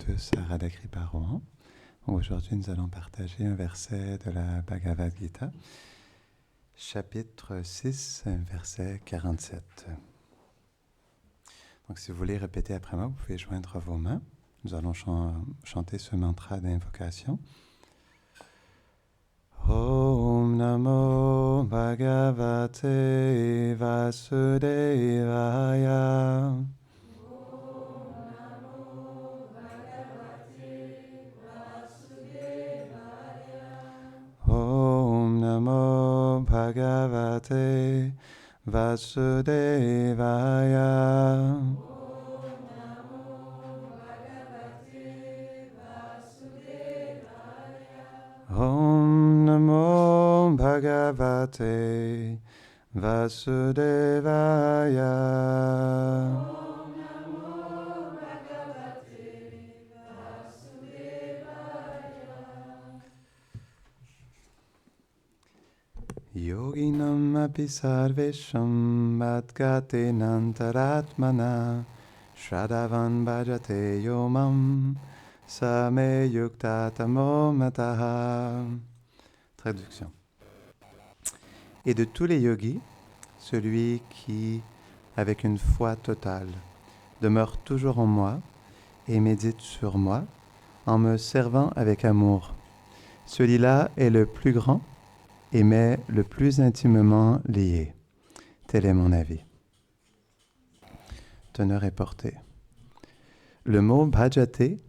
tous à Radha Rohan. Aujourd'hui, nous allons partager un verset de la Bhagavad Gita, chapitre 6, verset 47. Donc, si vous voulez répéter après moi, vous pouvez joindre vos mains. Nous allons chanter ce mantra d'invocation. Om Namo Bhagavate Vasudevaya. Om Namo Bhagavate Vasudevaya. Om Namo Bhagavate Vasudevaya. Yoginam api sarvesham adgate nantaratmana Shraddhavan bhajate yomam same yuktatamo mataha. Traduction. Et de tous les yogis, celui qui, avec une foi totale, demeure toujours en moi et médite sur moi en me servant avec amour, celui-là est le plus grand et m'est le plus intimement lié. Tel est mon avis. Teneur et portée. Le mot bhajate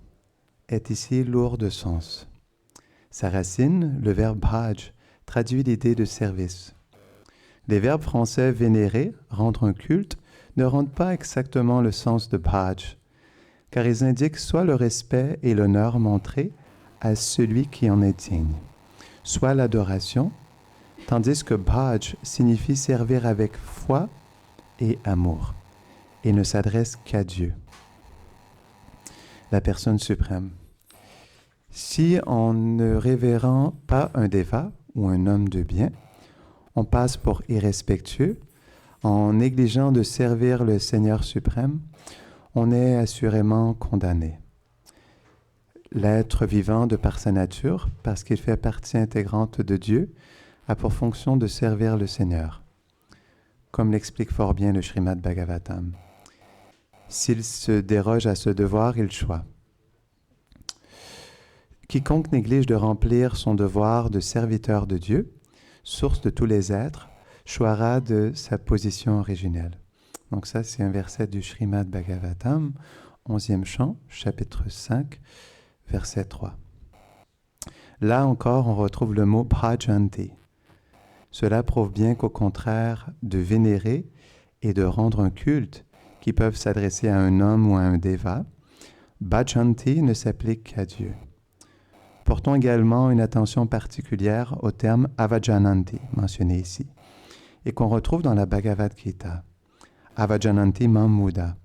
est ici lourd de sens. Sa racine, le verbe bhaj, traduit l'idée de service. Les verbes français vénérer, rendre un culte, ne rendent pas exactement le sens de bhaj, car ils indiquent soit le respect et l'honneur montrés à celui qui en est digne, soit l'adoration, tandis que bhaj signifie servir avec foi et amour, et ne s'adresse qu'à Dieu, la personne suprême. Si en ne révérant pas un déva ou un homme de bien, on passe pour irrespectueux, en négligeant de servir le Seigneur suprême, on est assurément condamné. L'être vivant de par sa nature, parce qu'il fait partie intégrante de Dieu, a pour fonction de servir le Seigneur, comme l'explique fort bien le Srimad Bhagavatam. S'il se déroge à ce devoir, il choisit. Quiconque néglige de remplir son devoir de serviteur de Dieu, source de tous les êtres, choira de sa position originelle. Donc ça, c'est un verset du Srimad Bhagavatam, 11e chant, chapitre 5, verset 3. Là encore, on retrouve le mot bhajanti. Cela prouve bien qu'au contraire de vénérer et de rendre un culte qui peuvent s'adresser à un homme ou à un déva, bhajanti ne s'applique qu'à Dieu. Portons également une attention particulière au terme avajananti, mentionné ici, et qu'on retrouve dans la Bhagavad Gita. Avajananti Mamuda.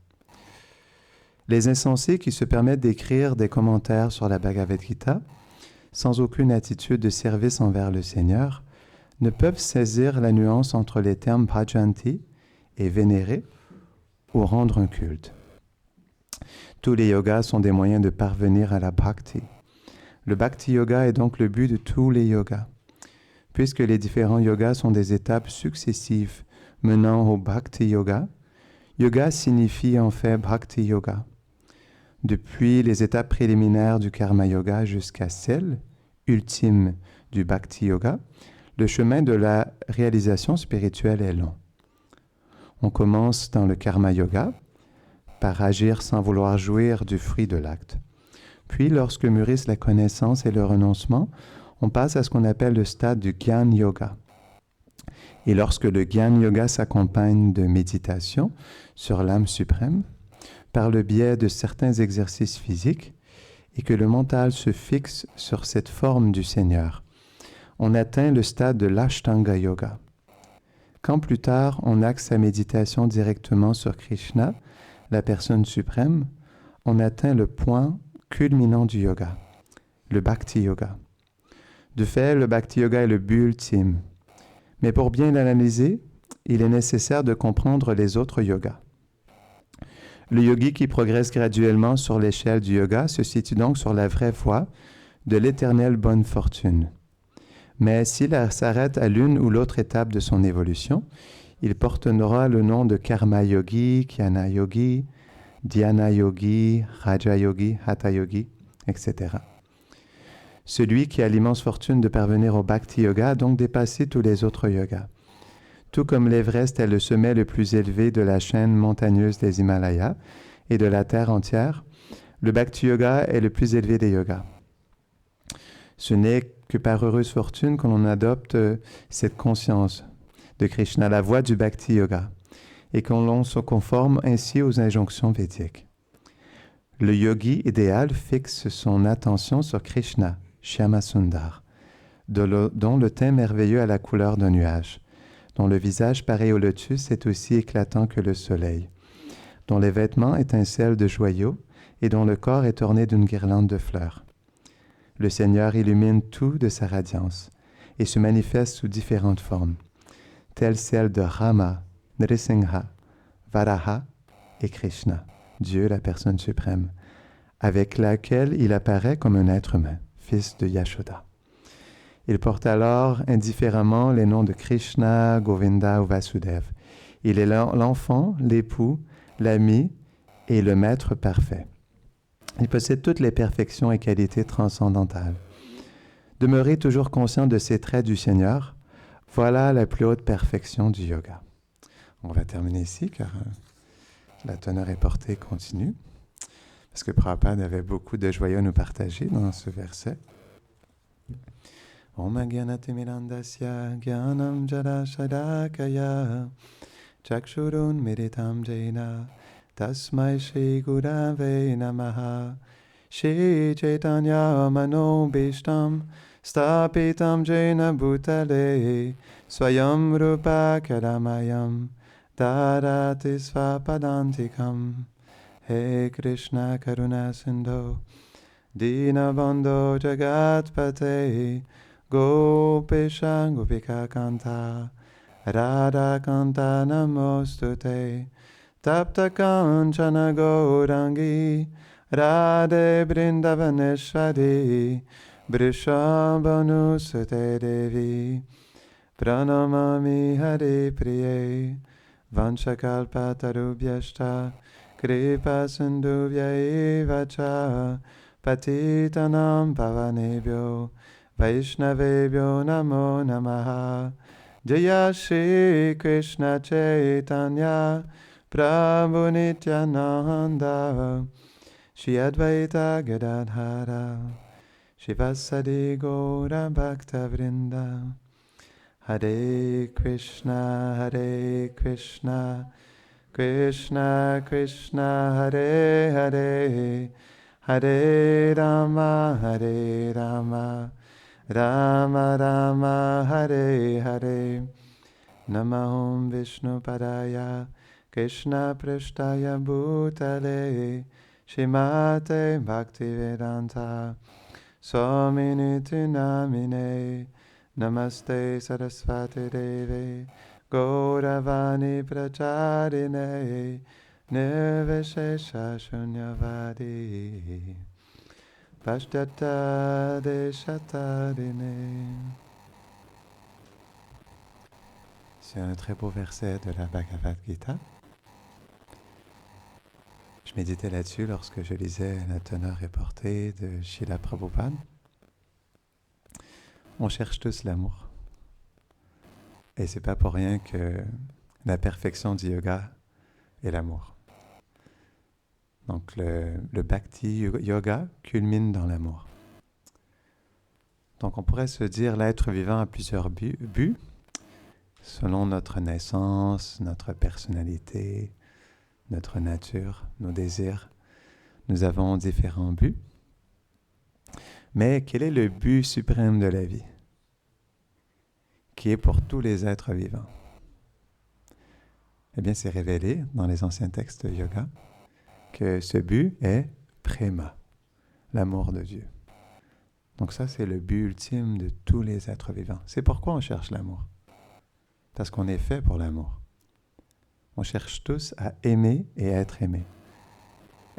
Les insensés qui se permettent d'écrire des commentaires sur la Bhagavad Gita, sans aucune attitude de service envers le Seigneur, ne peuvent saisir la nuance entre les termes bhajanti et vénérer ou rendre un culte. Tous les yogas sont des moyens de parvenir à la bhakti. Le bhakti yoga est donc le but de tous les yogas. Puisque les différents yogas sont des étapes successives menant au bhakti yoga, yoga signifie en fait bhakti yoga. Depuis les étapes préliminaires du karma yoga jusqu'à celle ultime du bhakti yoga, le chemin de la réalisation spirituelle est long. On commence dans le karma yoga par agir sans vouloir jouir du fruit de l'acte. Puis, lorsque mûrissent la connaissance et le renoncement, on passe à ce qu'on appelle le stade du Gyan Yoga. Et lorsque le Gyan Yoga s'accompagne de méditation sur l'âme suprême, par le biais de certains exercices physiques, et que le mental se fixe sur cette forme du Seigneur, on atteint le stade de l'Ashtanga Yoga. Quand plus tard, on axe sa méditation directement sur Krishna, la personne suprême, on atteint le point culminant du yoga, le Bhakti Yoga. De fait, le Bhakti Yoga est le but ultime. Mais pour bien l'analyser, il est nécessaire de comprendre les autres yogas. Le yogi qui progresse graduellement sur l'échelle du yoga se situe donc sur la vraie voie de l'éternelle bonne fortune. Mais s'il s'arrête à l'une ou l'autre étape de son évolution, il portera le nom de karma yogi, jnana yogi, dhyana yogi, raja yogi, hatha yogi, etc. Celui qui a l'immense fortune de parvenir au bhakti yoga a donc dépassé tous les autres yogas. Tout comme l'Everest est le sommet le plus élevé de la chaîne montagneuse des Himalayas et de la Terre entière, le bhakti yoga est le plus élevé des yogas. Ce n'est que par heureuse fortune que l'on adopte cette conscience de Krishna, la voie du bhakti yoga, et que l'on se conforme ainsi aux injonctions védiques. Le yogi idéal fixe son attention sur Krishna, Shyama Sundar, dont le teint merveilleux a la couleur d'un nuage, dont le visage pareil au lotus est aussi éclatant que le soleil, dont les vêtements étincellent de joyaux et dont le corps est orné d'une guirlande de fleurs. Le Seigneur illumine tout de sa radiance et se manifeste sous différentes formes, telles celles de Rama, Nrsimha, Varaha et Krishna, Dieu la personne suprême, avec laquelle il apparaît comme un être humain, fils de Yashoda. Il porte alors indifféremment les noms de Krishna, Govinda ou Vasudev. Il est l'enfant, l'époux, l'ami et le maître parfait. Il possède toutes les perfections et qualités transcendantales. Demeurez toujours conscient de ces traits du Seigneur. Voilà la plus haute perfection du yoga. On va terminer ici car la teneur est portée continue. Parce que Prabhupada avait beaucoup de joyaux à nous partager dans ce verset. Om Gyanatimirandasya Gyanam Jarashadakaya Chakshurun Miritam Jaina Tasmai Shri Gurave Namaha Shri Chaitanya Manobishtam Stapitam Jaina Bhutale Swayam Rupa Karamayam Darati Svapadantikam He Krishna Karuna Sindho Dinabandho Jagatpate Gopesha Gopika Kanta Radha Kanta Namostute Tapta Kanchana Gaurangi Radhe Brindavaneshwari Brishabhanusute Devi Pranamami Hare Priye Vanchakalpatarubhyashta Kripa Sindhuvya eva cha Patitanam Pavanebhyo Vaishnavebhyo Namo Namaha Jaya Shri Krishna Chaitanya Prabhu Nityananda Shri Advaita Gadadhara Shivasadi Gaura Bhakta Vrinda Hare Krishna Krishna Krishna Hare Hare Hare Rama Rama Rama Hare Hare Namaham Vishnu Padaya Krishna Prishtaya Bhutale Shrimate Bhaktivedanta Swaminiti Namine Namaste Saraswati Deve Gauravani Pracharine Nirvishesha Shunyavadi Pashtata Deshatarine. C'est un très beau verset de la Bhagavad Gita. Je méditais là-dessus lorsque je lisais la teneur reportée de Srila Prabhupada. On cherche tous l'amour. Et c'est pas pour rien que la perfection du yoga est l'amour. Donc le bhakti yoga culmine dans l'amour. Donc on pourrait se dire l'être vivant a plusieurs buts selon notre naissance, notre personnalité, notre nature, nos désirs. Nous avons différents buts. Mais quel est le but suprême de la vie, qui est pour tous les êtres vivants? Eh bien, c'est révélé dans les anciens textes de yoga que ce but est prema, l'amour de Dieu. Donc ça, c'est le but ultime de tous les êtres vivants. C'est pourquoi on cherche l'amour. Parce qu'on est fait pour l'amour. On cherche tous à aimer et à être aimés.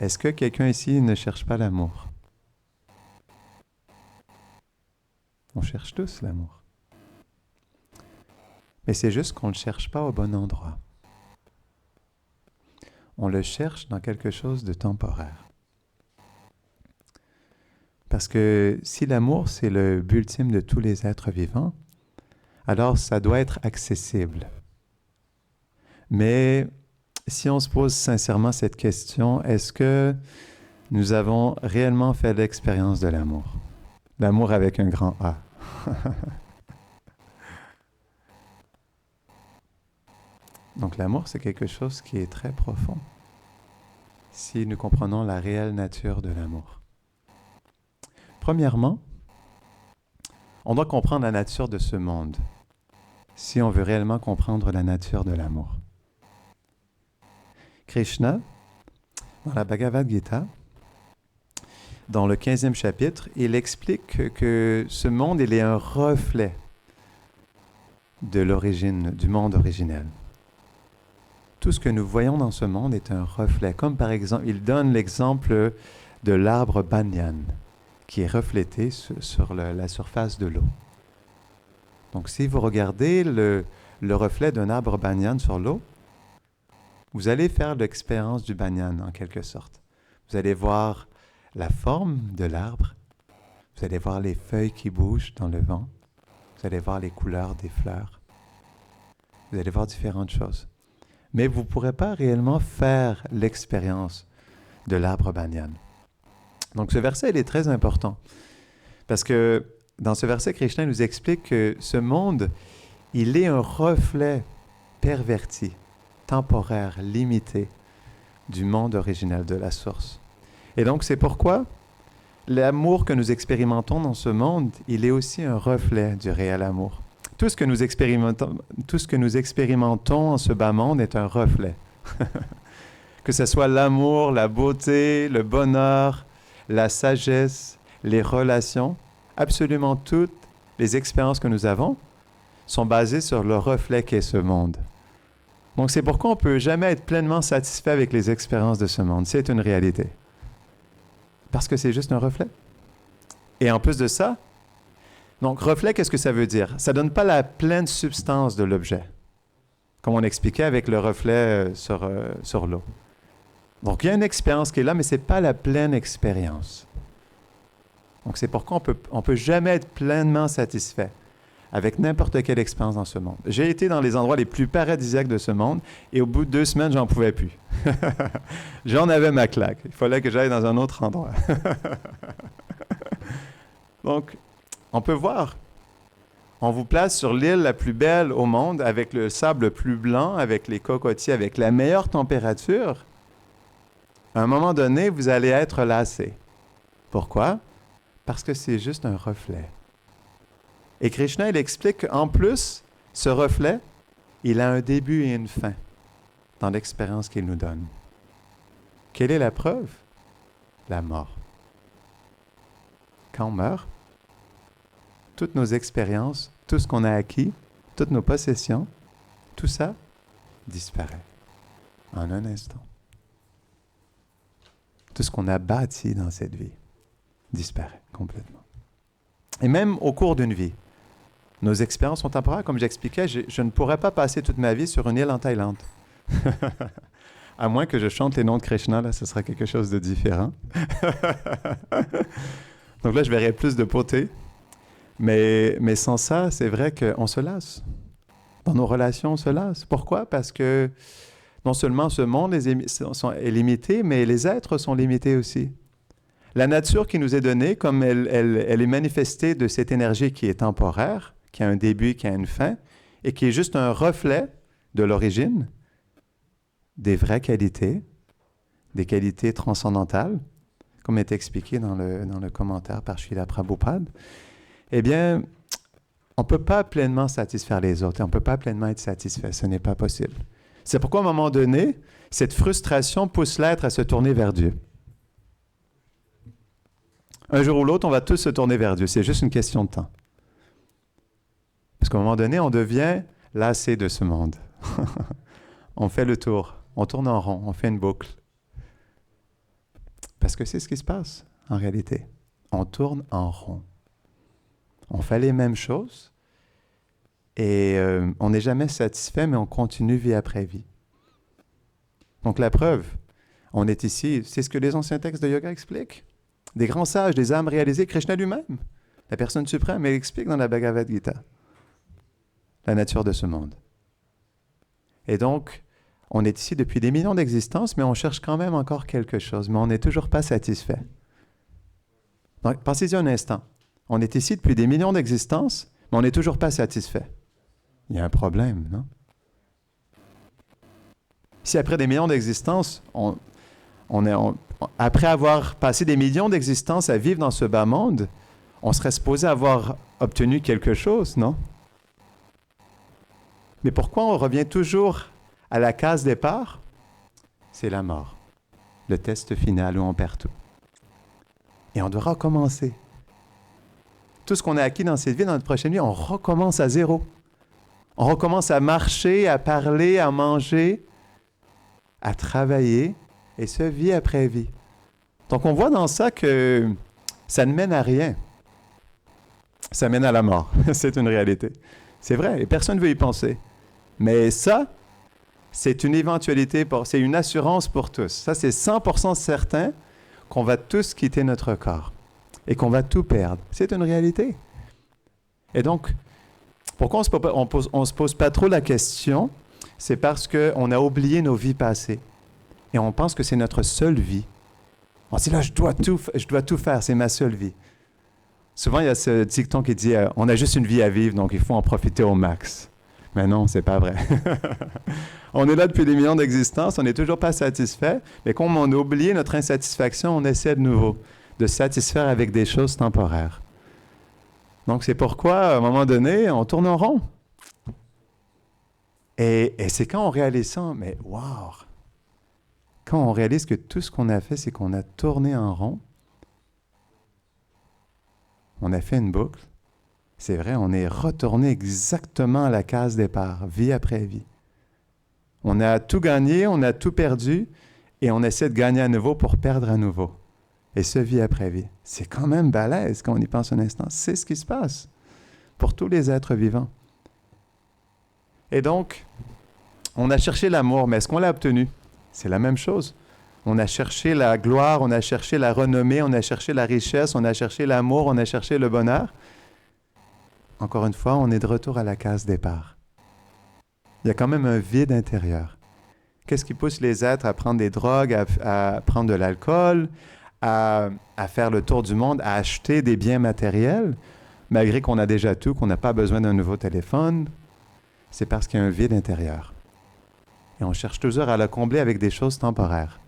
Est-ce que quelqu'un ici ne cherche pas l'amour? On cherche tous l'amour. Mais c'est juste qu'on ne le cherche pas au bon endroit. On le cherche dans quelque chose de temporaire. Parce que si l'amour, c'est le but ultime de tous les êtres vivants, alors ça doit être accessible. Mais si on se pose sincèrement cette question, est-ce que nous avons réellement fait l'expérience de l'amour? L'amour avec un grand A. Donc l'amour, c'est quelque chose qui est très profond. Si nous comprenons la réelle nature de l'amour. Premièrement, on doit comprendre la nature de ce monde, si on veut réellement comprendre la nature de l'amour. Krishna, dans la Bhagavad Gita, dans le 15e chapitre, il explique que ce monde, il est un reflet de l'origine, du monde originel. Tout ce que nous voyons dans ce monde est un reflet. Comme par exemple, il donne l'exemple de l'arbre banyan, qui est reflété sur la surface de l'eau. Donc si vous regardez le reflet d'un arbre banyan sur l'eau, vous allez faire l'expérience du banyan en quelque sorte. Vous allez voir la forme de l'arbre, vous allez voir les feuilles qui bougent dans le vent, vous allez voir les couleurs des fleurs, vous allez voir différentes choses. Mais vous ne pourrez pas réellement faire l'expérience de l'arbre banyan. Donc ce verset, il est très important. Parce que dans ce verset, Krishna nous explique que ce monde, il est un reflet perverti, temporaire, limité du monde originel, de la source. Et donc c'est pourquoi l'amour que nous expérimentons dans ce monde, il est aussi un reflet du réel amour. Tout ce que nous expérimentons en ce bas monde est un reflet. Que ce soit l'amour, la beauté, le bonheur, la sagesse, les relations, absolument toutes les expériences que nous avons sont basées sur le reflet qu'est ce monde. Donc c'est pourquoi on ne peut jamais être pleinement satisfait avec les expériences de ce monde. C'est une réalité. Parce que c'est juste un reflet. Et en plus de ça, donc, reflet, qu'est-ce que ça veut dire? Ça ne donne pas la pleine substance de l'objet, comme on expliquait avec le reflet sur l'eau. Donc, il y a une expérience qui est là, mais ce n'est pas la pleine expérience. Donc, c'est pourquoi on peut jamais être pleinement satisfait avec n'importe quelle expérience dans ce monde. J'ai été dans les endroits les plus paradisiaques de ce monde, et au bout de 2 semaines, j'en pouvais plus. J'en avais ma claque. Il fallait que j'aille dans un autre endroit. Donc, on peut voir, on vous place sur l'île la plus belle au monde, avec le sable le plus blanc, avec les cocotiers, avec la meilleure température. À un moment donné, vous allez être lassé. Pourquoi? Parce que c'est juste un reflet. Et Krishna, il explique qu'en plus, ce reflet, il a un début et une fin dans l'expérience qu'il nous donne. Quelle est la preuve? La mort. Quand on meurt, toutes nos expériences, tout ce qu'on a acquis, toutes nos possessions, tout ça disparaît en un instant. Tout ce qu'on a bâti dans cette vie disparaît complètement. Et même au cours d'une vie, nos expériences sont temporaires. Comme j'expliquais, je ne pourrais pas passer toute ma vie sur une île en Thaïlande. À moins que je chante les noms de Krishna, là, ce sera quelque chose de différent. Donc là, je verrai plus de beauté. Mais sans ça, c'est vrai qu'on se lasse. Dans nos relations, on se lasse. Pourquoi? Parce que non seulement ce monde est limité, mais les êtres sont limités aussi. La nature qui nous est donnée, comme elle est manifestée de cette énergie qui est temporaire, qui a un début, qui a une fin, et qui est juste un reflet de l'origine, des vraies qualités, des qualités transcendantales, comme est expliqué dans le commentaire par Srila Prabhupada, eh bien, on ne peut pas pleinement satisfaire les autres, et on ne peut pas pleinement être satisfait, ce n'est pas possible. C'est pourquoi, à un moment donné, cette frustration pousse l'être à se tourner vers Dieu. Un jour ou l'autre, on va tous se tourner vers Dieu, c'est juste une question de temps. Parce qu'à un moment donné, on devient lassé de ce monde. On fait le tour, on tourne en rond, on fait une boucle. Parce que c'est ce qui se passe en réalité. On tourne en rond. On fait les mêmes choses et on n'est jamais satisfait, mais on continue vie après vie. Donc la preuve, on est ici, c'est ce que les anciens textes de yoga expliquent. Des grands sages, des âmes réalisées, Krishna lui-même, la personne suprême, elle explique dans la Bhagavad Gita la nature de ce monde. Et donc, on est ici depuis des millions d'existences, mais on cherche quand même encore quelque chose, mais on n'est toujours pas satisfait. Donc, pensez-y un instant. On est ici depuis des millions d'existences, mais on n'est toujours pas satisfait. Il y a un problème, non? Si après des millions d'existences, après avoir passé des millions d'existences à vivre dans ce bas monde, on serait supposé avoir obtenu quelque chose, non? Mais pourquoi on revient toujours à la case départ? C'est la mort, le test final où on perd tout. Et on doit recommencer. Tout ce qu'on a acquis dans cette vie, dans notre prochaine vie, on recommence à zéro. On recommence à marcher, à parler, à manger, à travailler, et ce, vie après vie. Donc on voit dans ça que ça ne mène à rien. Ça mène à la mort. C'est une réalité. C'est vrai, et personne ne veut y penser. Mais ça, c'est une éventualité, c'est une assurance pour tous. Ça, c'est 100% certain qu'on va tous quitter notre corps et qu'on va tout perdre. C'est une réalité. Et donc, pourquoi on ne se pose pas trop la question? C'est parce qu'on a oublié nos vies passées. Et on pense que c'est notre seule vie. On se dit là, je dois tout faire, c'est ma seule vie. Souvent, il y a ce dicton qui dit on a juste une vie à vivre, donc il faut en profiter au max. Mais non, c'est pas vrai. On est là depuis des millions d'existences, on n'est toujours pas satisfait, mais comme on a oublié notre insatisfaction, on essaie de nouveau de se satisfaire avec des choses temporaires. Donc c'est pourquoi, à un moment donné, on tourne en rond. Et c'est quand on réalise ça, mais waouh! Quand on réalise que tout ce qu'on a fait, c'est qu'on a tourné en rond, on a fait une boucle. C'est vrai, on est retourné exactement à la case départ, vie après vie. On a tout gagné, on a tout perdu, et on essaie de gagner à nouveau pour perdre à nouveau. Et ce, vie après vie. C'est quand même balèze quand on y pense un instant. C'est ce qui se passe pour tous les êtres vivants. Et donc, on a cherché l'amour, mais est-ce qu'on l'a obtenu? C'est la même chose. On a cherché la gloire, on a cherché la renommée, on a cherché la richesse, on a cherché l'amour, on a cherché le bonheur. Encore une fois, on est de retour à la case départ. Il y a quand même un vide intérieur. Qu'est-ce qui pousse les êtres à prendre des drogues, à prendre de l'alcool, à faire le tour du monde, à acheter des biens matériels, malgré qu'on a déjà tout, qu'on n'a pas besoin d'un nouveau téléphone? C'est parce qu'il y a un vide intérieur. Et on cherche toujours à le combler avec des choses temporaires.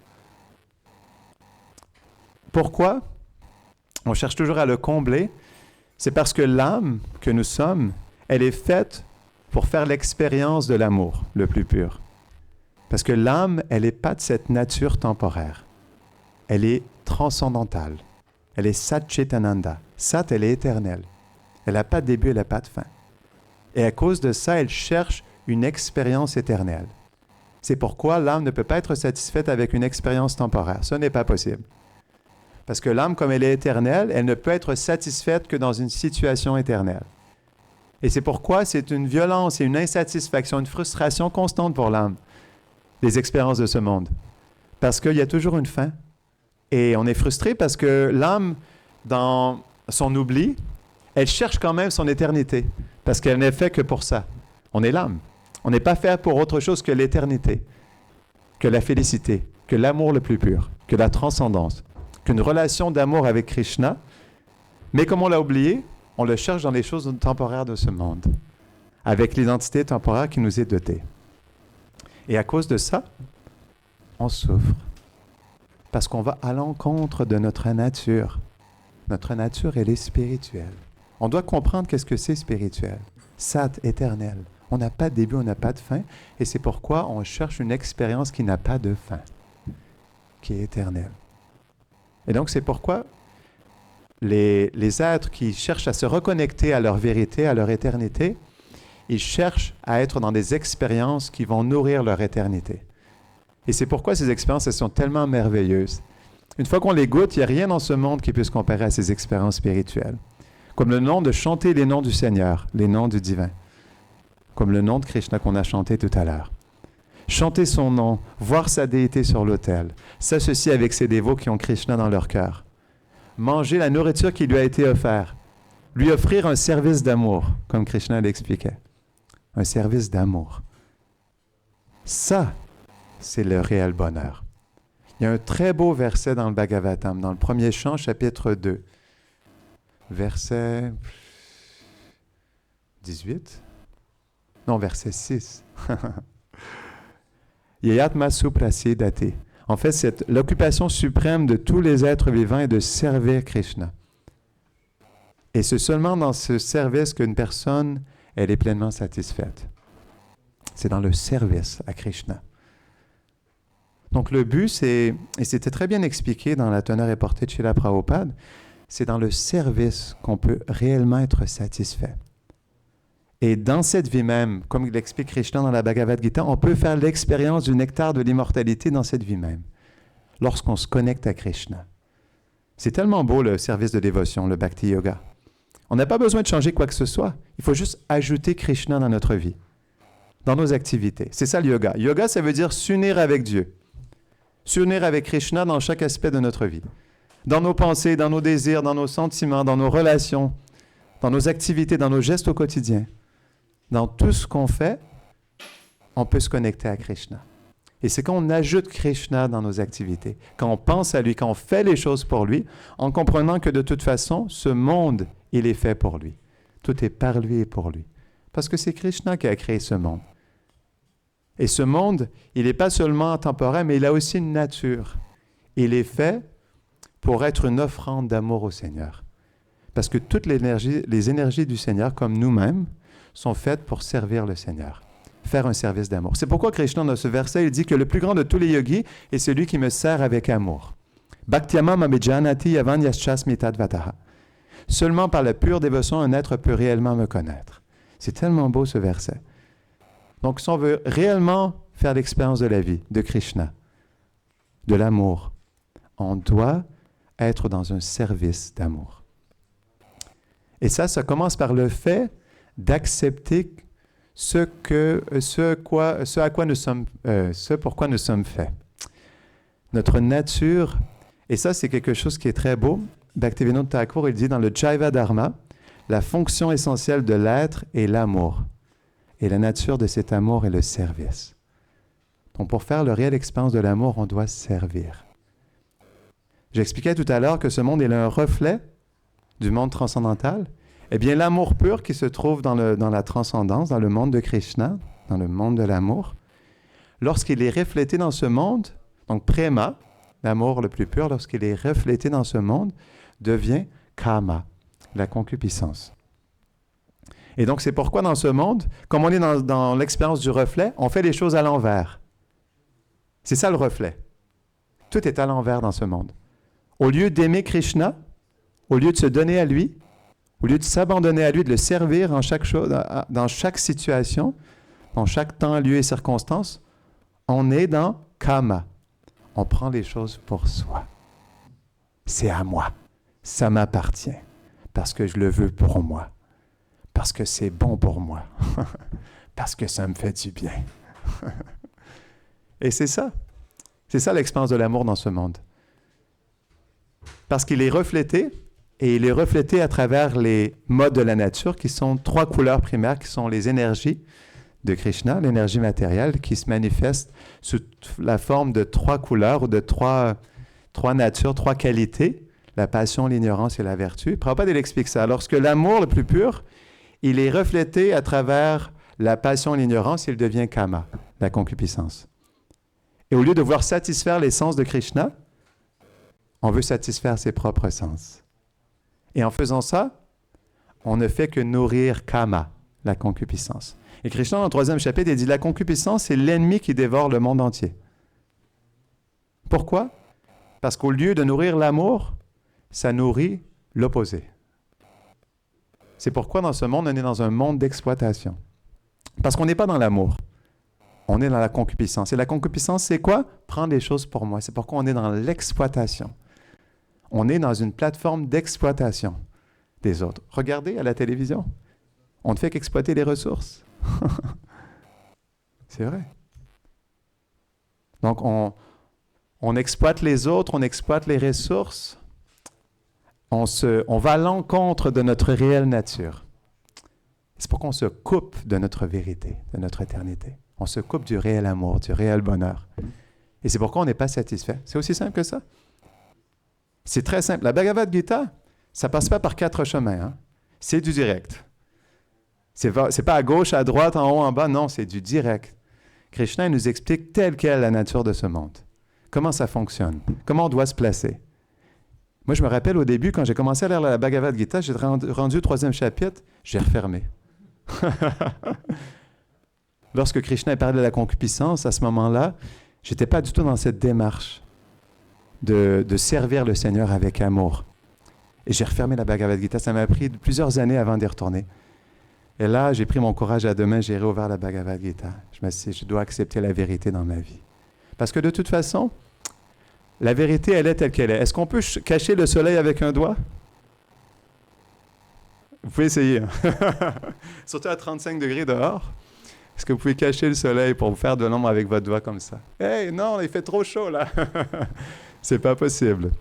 Pourquoi on cherche toujours à le combler? C'est parce que l'âme que nous sommes, elle est faite pour faire l'expérience de l'amour le plus pur. Parce que l'âme, elle n'est pas de cette nature temporaire. Elle est transcendantale. Elle est Sat Chitananda. Sat, elle est éternelle. Elle n'a pas de début, elle n'a pas de fin. Et à cause de ça, elle cherche une expérience éternelle. C'est pourquoi l'âme ne peut pas être satisfaite avec une expérience temporaire. Ce n'est pas possible. Parce que l'âme, comme elle est éternelle, elle ne peut être satisfaite que dans une situation éternelle. Et c'est pourquoi c'est une violence et une insatisfaction, une frustration constante pour l'âme, les expériences de ce monde. Parce qu'il y a toujours une fin. Et on est frustré parce que l'âme, dans son oubli, elle cherche quand même son éternité. Parce qu'elle n'est faite que pour ça. On est l'âme. On n'est pas fait pour autre chose que l'éternité, que la félicité, que l'amour le plus pur, que la transcendance, qu'une relation d'amour avec Krishna. Mais comme on l'a oublié, on le cherche dans les choses temporaires de ce monde, avec l'identité temporaire qui nous est dotée. Et à cause de ça, on souffre. Parce qu'on va à l'encontre de notre nature. Notre nature, elle est spirituelle. On doit comprendre qu'est-ce que c'est spirituel. Sat, éternel. On n'a pas de début, on n'a pas de fin. Et c'est pourquoi on cherche une expérience qui n'a pas de fin, qui est éternelle. Et donc, c'est pourquoi les êtres qui cherchent à se reconnecter à leur vérité, à leur éternité, ils cherchent à être dans des expériences qui vont nourrir leur éternité. Et c'est pourquoi ces expériences, elles sont tellement merveilleuses. Une fois qu'on les goûte, il n'y a rien dans ce monde qui puisse comparer à ces expériences spirituelles. Comme le nom de chanter les noms du Seigneur, les noms du divin. Comme le nom de Krishna qu'on a chanté tout à l'heure. Chanter son nom, voir sa déité sur l'autel, s'associer avec ses dévots qui ont Krishna dans leur cœur. Manger la nourriture qui lui a été offerte. Lui offrir un service d'amour, comme Krishna l'expliquait. Un service d'amour. Ça, c'est le réel bonheur. Il y a un très beau verset dans le Bhagavatam, dans le premier chant, chapitre 2. Verset 18? Non, verset 6. Yayatma suprasidate. En fait, c'est l'occupation suprême de tous les êtres vivants est de servir Krishna. Et c'est seulement dans ce service qu'une personne, elle est pleinement satisfaite. C'est dans le service à Krishna. Donc le but, c'est, et c'était très bien expliqué dans la teneur et portée de Srila Prabhupada, c'est dans le service qu'on peut réellement être satisfait. Et dans cette vie même, comme l'explique Krishna dans la Bhagavad Gita, on peut faire l'expérience du nectar de l'immortalité dans cette vie même, lorsqu'on se connecte à Krishna. C'est tellement beau le service de dévotion, le Bhakti Yoga. On n'a pas besoin de changer quoi que ce soit. Il faut juste ajouter Krishna dans notre vie, dans nos activités. C'est ça le yoga. Yoga, ça veut dire s'unir avec Dieu. S'unir avec Krishna dans chaque aspect de notre vie. Dans nos pensées, dans nos désirs, dans nos sentiments, dans nos relations, dans nos activités, dans nos gestes au quotidien. Dans tout ce qu'on fait, on peut se connecter à Krishna. Et c'est quand on ajoute Krishna dans nos activités, quand on pense à lui, quand on fait les choses pour lui, en comprenant que de toute façon, ce monde, il est fait pour lui. Tout est par lui et pour lui. Parce que c'est Krishna qui a créé ce monde. Et ce monde, il n'est pas seulement temporaire, mais il a aussi une nature. Il est fait pour être une offrande d'amour au Seigneur. Parce que toutes les énergies du Seigneur, comme nous-mêmes, sont faites pour servir le Seigneur, faire un service d'amour. C'est pourquoi Krishna, dans ce verset, il dit que le plus grand de tous les yogis est celui qui me sert avec amour. Bhaktyama mamijanati yavan yaschasmi tadvataha. Seulement par la pure dévotion, un être peut réellement me connaître. C'est tellement beau ce verset. Donc, si on veut réellement faire l'expérience de la vie, de Krishna, de l'amour, on doit être dans un service d'amour. Et ça commence par le fait d'accepter ce pourquoi nous sommes faits. Notre nature, et ça c'est quelque chose qui est très beau. Bhaktivinoda Thakur, il dit dans le Jaiva Dharma, la fonction essentielle de l'être est l'amour. Et la nature de cet amour est le service. Donc pour faire le réel expérience de l'amour, on doit servir. J'expliquais tout à l'heure que ce monde est un reflet du monde transcendantal. Eh bien, l'amour pur qui se trouve dans la transcendance, dans le monde de Krishna, dans le monde de l'amour, lorsqu'il est reflété dans ce monde, donc prema, l'amour le plus pur, lorsqu'il est reflété dans ce monde, devient kama, la concupiscence. Et donc, c'est pourquoi dans ce monde, comme on est dans l'expérience du reflet, on fait les choses à l'envers. C'est ça le reflet. Tout est à l'envers dans ce monde. Au lieu d'aimer Krishna, au lieu de se donner à lui, au lieu de s'abandonner à lui, de le servir en chaque chose, dans chaque situation, dans chaque temps, lieu et circonstance, on est dans kama. On prend les choses pour soi. C'est à moi. Ça m'appartient. Parce que je le veux pour moi. Parce que c'est bon pour moi. Parce que ça me fait du bien. Et c'est ça. C'est ça l'expérience de l'amour dans ce monde. Parce qu'il est reflété, et il est reflété à travers les modes de la nature, qui sont 3 couleurs primaires, qui sont les énergies de Krishna, l'énergie matérielle, qui se manifeste sous la forme de 3 couleurs, ou de 3 natures, 3 qualités, la passion, l'ignorance et la vertu. Prabhupada, il explique ça. Lorsque l'amour le plus pur, il est reflété à travers la passion et l'ignorance, il devient kama, la concupiscence. Et au lieu de vouloir satisfaire les sens de Krishna, on veut satisfaire ses propres sens. Et en faisant ça, on ne fait que nourrir kama, la concupiscence. Et Krishna, dans le 3e chapitre, il dit « La concupiscence, c'est l'ennemi qui dévore le monde entier. » Pourquoi? Parce qu'au lieu de nourrir l'amour, ça nourrit l'opposé. C'est pourquoi dans ce monde, on est dans un monde d'exploitation. Parce qu'on n'est pas dans l'amour. On est dans la concupiscence. Et la concupiscence, c'est quoi? Prendre les choses pour moi. C'est pourquoi on est dans l'exploitation. On est dans une plateforme d'exploitation des autres. Regardez à la télévision. On ne fait qu'exploiter les ressources. C'est vrai. Donc, on exploite les autres, on exploite les ressources. On va à l'encontre de notre réelle nature. C'est pour qu'on se coupe de notre vérité, de notre éternité. On se coupe du réel amour, du réel bonheur. Et c'est pourquoi on n'est pas satisfait. C'est aussi simple que ça. C'est très simple. La Bhagavad Gita, ça ne passe pas par 4 chemins. Hein? C'est du direct. C'est pas à gauche, à droite, en haut, en bas. Non, c'est du direct. Krishna nous explique telle qu'est la nature de ce monde. Comment ça fonctionne. Comment on doit se placer. Moi, je me rappelle au début, quand j'ai commencé à lire la Bhagavad Gita, j'ai rendu au 3e chapitre, j'ai refermé. Lorsque Krishna parlait de la concupiscence, à ce moment-là, je n'étais pas du tout dans cette démarche de servir le Seigneur avec amour. Et j'ai refermé la Bhagavad Gita. Ça m'a pris plusieurs années avant d'y retourner. Et là, j'ai pris mon courage à deux mains, j'ai réouvert la Bhagavad Gita. Je me suis dit, je dois accepter la vérité dans ma vie. Parce que de toute façon, la vérité, elle est telle qu'elle est. Est-ce qu'on peut cacher le soleil avec un doigt? Vous pouvez essayer. Surtout à 35 degrés dehors. Est-ce que vous pouvez cacher le soleil pour vous faire de l'ombre avec votre doigt comme ça? Hey, non, il fait trop chaud là. C'est pas possible.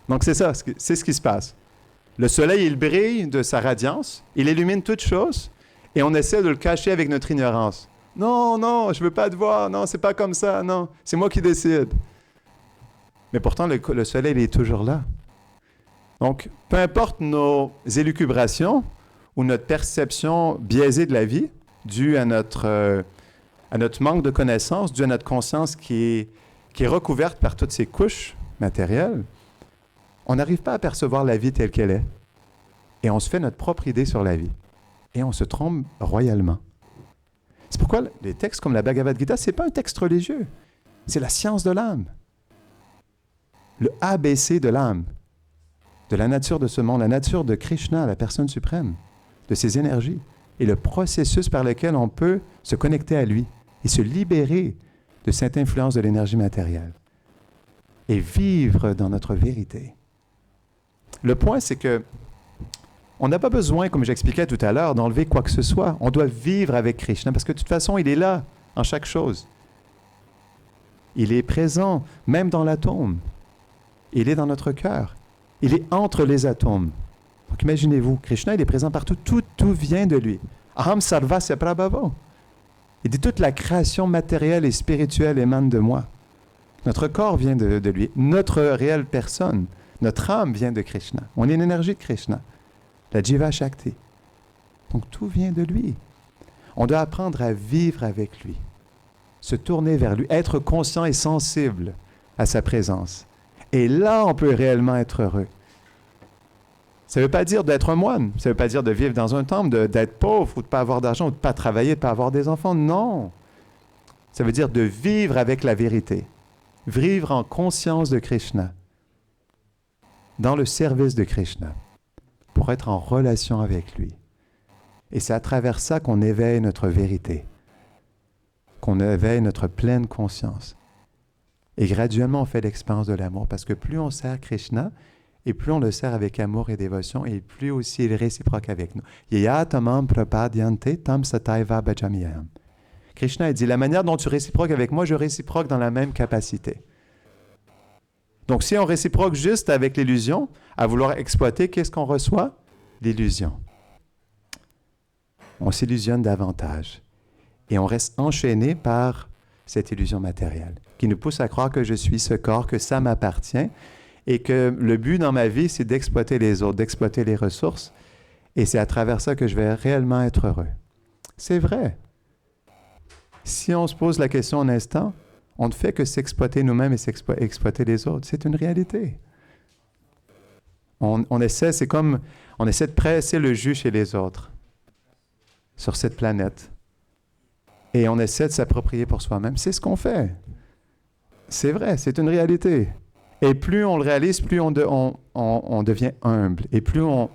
Donc c'est ça, c'est ce qui se passe. Le soleil, il brille de sa radiance, il illumine toutes choses, et on essaie de le cacher avec notre ignorance. Non, non, je veux pas te voir, non, c'est pas comme ça, non, c'est moi qui décide. Mais pourtant, le soleil, il est toujours là. Donc, peu importe nos élucubrations ou notre perception biaisée de la vie, due à notre manque de connaissance, due à notre conscience qui est recouverte par toutes ces couches matérielles, on n'arrive pas à percevoir la vie telle qu'elle est. Et on se fait notre propre idée sur la vie. Et on se trompe royalement. C'est pourquoi les textes comme la Bhagavad Gita, ce n'est pas un texte religieux. C'est la science de l'âme. Le ABC de l'âme. De la nature de ce monde, la nature de Krishna, la personne suprême, de ses énergies. Et le processus par lequel on peut se connecter à lui et se libérer de cette influence de l'énergie matérielle. Et vivre dans notre vérité. Le point, c'est que on n'a pas besoin, comme j'expliquais tout à l'heure, d'enlever quoi que ce soit. On doit vivre avec Krishna parce que de toute façon, il est là, en chaque chose. Il est présent, même dans l'atome. Il est dans notre cœur. Il est entre les atomes. Donc imaginez-vous, Krishna, il est présent partout. Tout vient de lui. Aham sarvasya prabhavo. Il dit toute la création matérielle et spirituelle émane de moi. Notre corps vient de lui. Notre réelle personne, notre âme vient de Krishna. On est une énergie de Krishna. La Jiva Shakti. Donc tout vient de lui. On doit apprendre à vivre avec lui. Se tourner vers lui. Être conscient et sensible à sa présence. Et là, on peut réellement être heureux. Ça ne veut pas dire d'être un moine. Ça ne veut pas dire de vivre dans un temple, d'être pauvre ou de ne pas avoir d'argent ou de ne pas travailler, de ne pas avoir des enfants. Non. Ça veut dire de vivre avec la vérité. Vivre en conscience de Krishna. Dans le service de Krishna. Pour être en relation avec lui. Et c'est à travers ça qu'on éveille notre vérité. Qu'on éveille notre pleine conscience. Et graduellement, on fait l'expérience de l'amour. Parce que plus on sert Krishna, et plus on le sert avec amour et dévotion, et plus aussi il est réciproque avec nous. Yayatamam prapadyante tam sataiva bhajamiyam. Krishna a dit, la manière dont tu réciproques avec moi, je réciproque dans la même capacité. Donc si on réciproque juste avec l'illusion, à vouloir exploiter, qu'est-ce qu'on reçoit? L'illusion. On s'illusionne davantage. Et on reste enchaîné par cette illusion matérielle, qui nous pousse à croire que je suis ce corps, que ça m'appartient, et que le but dans ma vie, c'est d'exploiter les autres, d'exploiter les ressources, et c'est à travers ça que je vais réellement être heureux. C'est vrai. Si on se pose la question un instant, on ne fait que s'exploiter nous-mêmes et exploiter les autres. C'est une réalité. On essaie de presser le jus chez les autres, sur cette planète. Et on essaie de s'approprier pour soi-même. C'est ce qu'on fait. C'est vrai, c'est une réalité. Et plus on le réalise, plus on devient humble. Et plus on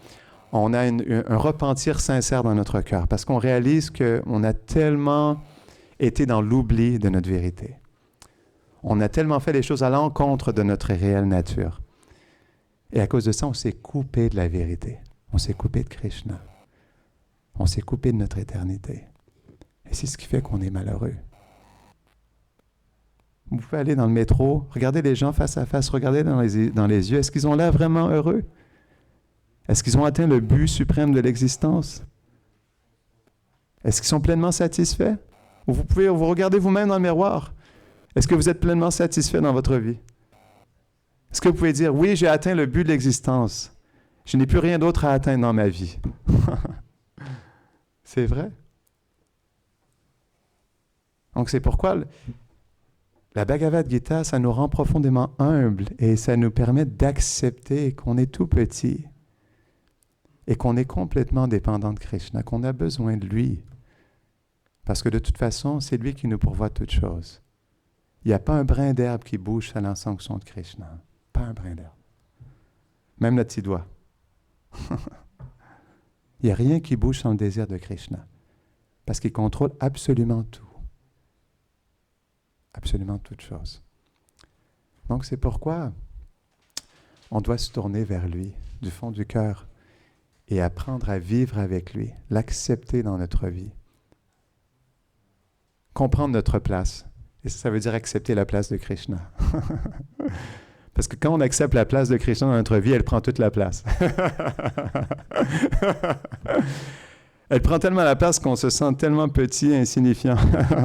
a un repentir sincère dans notre cœur. Parce qu'on réalise qu'on a tellement été dans l'oubli de notre vérité. On a tellement fait les choses à l'encontre de notre réelle nature. Et à cause de ça, on s'est coupé de la vérité. On s'est coupé de Krishna. On s'est coupé de notre éternité. Et c'est ce qui fait qu'on est malheureux. Vous pouvez aller dans le métro, regarder les gens face à face, regarder dans les yeux. Est-ce qu'ils ont l'air vraiment heureux? Est-ce qu'ils ont atteint le but suprême de l'existence? Est-ce qu'ils sont pleinement satisfaits? Ou vous pouvez vous regarder vous-même dans le miroir. Est-ce que vous êtes pleinement satisfait dans votre vie? Est-ce que vous pouvez dire, oui, j'ai atteint le but de l'existence. Je n'ai plus rien d'autre à atteindre dans ma vie. C'est vrai. Donc c'est pourquoi la Bhagavad Gita, ça nous rend profondément humbles et ça nous permet d'accepter qu'on est tout petit et qu'on est complètement dépendant de Krishna, qu'on a besoin de lui. Parce que de toute façon, c'est lui qui nous pourvoit toutes choses. Il n'y a pas un brin d'herbe qui bouge à l'onction de Krishna. Pas un brin d'herbe. Même notre petit doigt. Il n'y a rien qui bouge sans le désir de Krishna. Parce qu'il contrôle absolument tout. Absolument toutes choses. Donc c'est pourquoi on doit se tourner vers lui, du fond du cœur, et apprendre à vivre avec lui, l'accepter dans notre vie. Comprendre notre place. Et ça veut dire accepter la place de Krishna. Parce que quand on accepte la place de Krishna dans notre vie, elle prend toute la place. Elle prend tellement la place qu'on se sent tellement petit et insignifiant.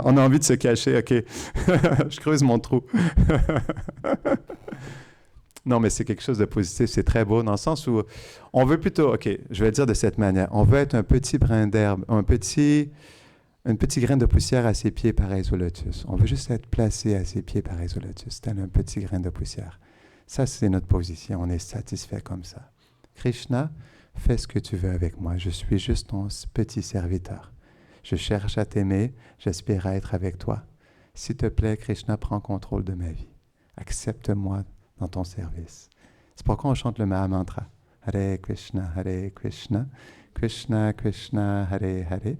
On a envie de se cacher. OK, je creuse mon trou. Non, mais c'est quelque chose de positif. C'est très beau dans le sens où on veut plutôt, OK, je vais le dire de cette manière, on veut être un petit brin d'herbe, un petit grain de poussière à ses pieds pareil au lotus. On veut juste être placé à ses pieds pareil au lotus, tel un petit grain de poussière. Ça, c'est notre position. On est satisfait comme ça. Krishna, fais ce que tu veux avec moi. Je suis juste ton petit serviteur. Je cherche à t'aimer. J'aspire à être avec toi. S'il te plaît, Krishna, prends contrôle de ma vie. Accepte-moi dans ton service. C'est pourquoi on chante le Mahamantra. Hare Krishna, Krishna Krishna, Hare Hare,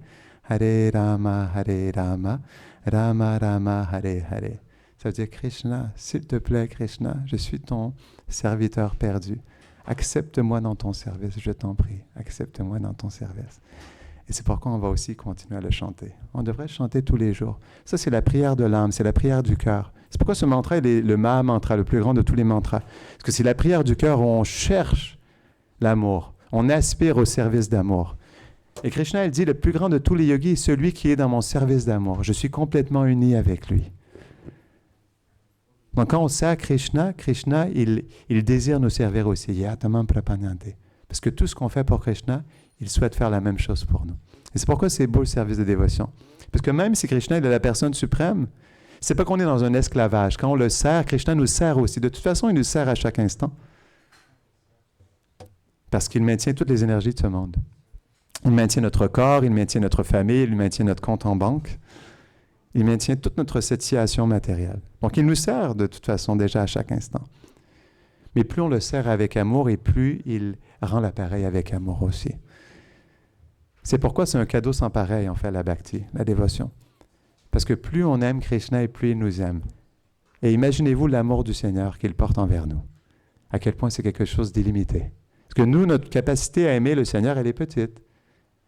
Hare Rama, Rama Rama, Hare Hare. Ça veut dire, Krishna, s'il te plaît, Krishna, je suis ton serviteur perdu. Accepte-moi dans ton service, je t'en prie. Accepte-moi dans ton service. Et c'est pourquoi on va aussi continuer à le chanter. On devrait chanter tous les jours. Ça, c'est la prière de l'âme, c'est la prière du cœur. C'est pourquoi ce mantra est le Maha-mantra, le plus grand de tous les mantras. Parce que c'est la prière du cœur où on cherche l'amour. On aspire au service d'amour. Et Krishna, il dit, le plus grand de tous les yogis est celui qui est dans mon service d'amour. Je suis complètement uni avec lui. Donc quand on sert Krishna, Krishna, il désire nous servir aussi. Yatamam prapanante. Parce que tout ce qu'on fait pour Krishna, il souhaite faire la même chose pour nous. Et c'est pourquoi c'est beau le service de dévotion. Parce que même si Krishna est la personne suprême, c'est pas qu'on est dans un esclavage. Quand on le sert, Krishna nous sert aussi. De toute façon, il nous sert à chaque instant. Parce qu'il maintient toutes les énergies de ce monde. Il maintient notre corps, il maintient notre famille, il maintient notre compte en banque. Il maintient toute notre situation matérielle. Donc, il nous sert de toute façon déjà à chaque instant. Mais plus on le sert avec amour et plus il rend l'appareil avec amour aussi. C'est pourquoi c'est un cadeau sans pareil, en fait, la bhakti, la dévotion. Parce que plus on aime Krishna et plus il nous aime. Et imaginez-vous l'amour du Seigneur qu'il porte envers nous. À quel point c'est quelque chose d'illimité. Parce que nous, notre capacité à aimer le Seigneur, elle est petite.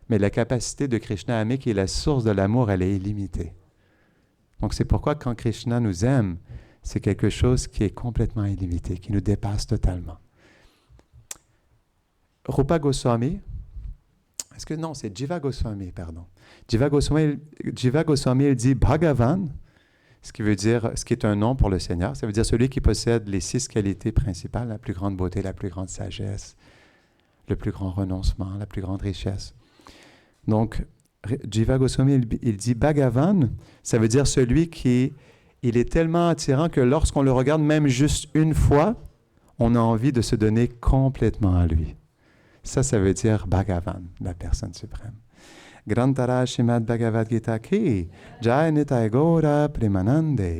Mais la capacité de Krishna à aimer, qui est la source de l'amour, elle est illimitée. Donc c'est pourquoi quand Krishna nous aime, c'est quelque chose qui est complètement illimité, qui nous dépasse totalement. Rupa Goswami, c'est Jiva Goswami, pardon. Jiva Goswami, il dit Bhagavan, ce qui est un nom pour le Seigneur, ça veut dire celui qui possède les 6 qualités principales, la plus grande beauté, la plus grande sagesse, le plus grand renoncement, la plus grande richesse. Donc, Jiva Goswami, il dit Bhagavan, ça veut dire celui il est tellement attirant que lorsqu'on le regarde même juste une fois, on a envie de se donner complètement à lui. Ça veut dire Bhagavan, la personne suprême. Grantara Shrimad Bhagavad Gita ki Jai Nitai Gaura Premanande.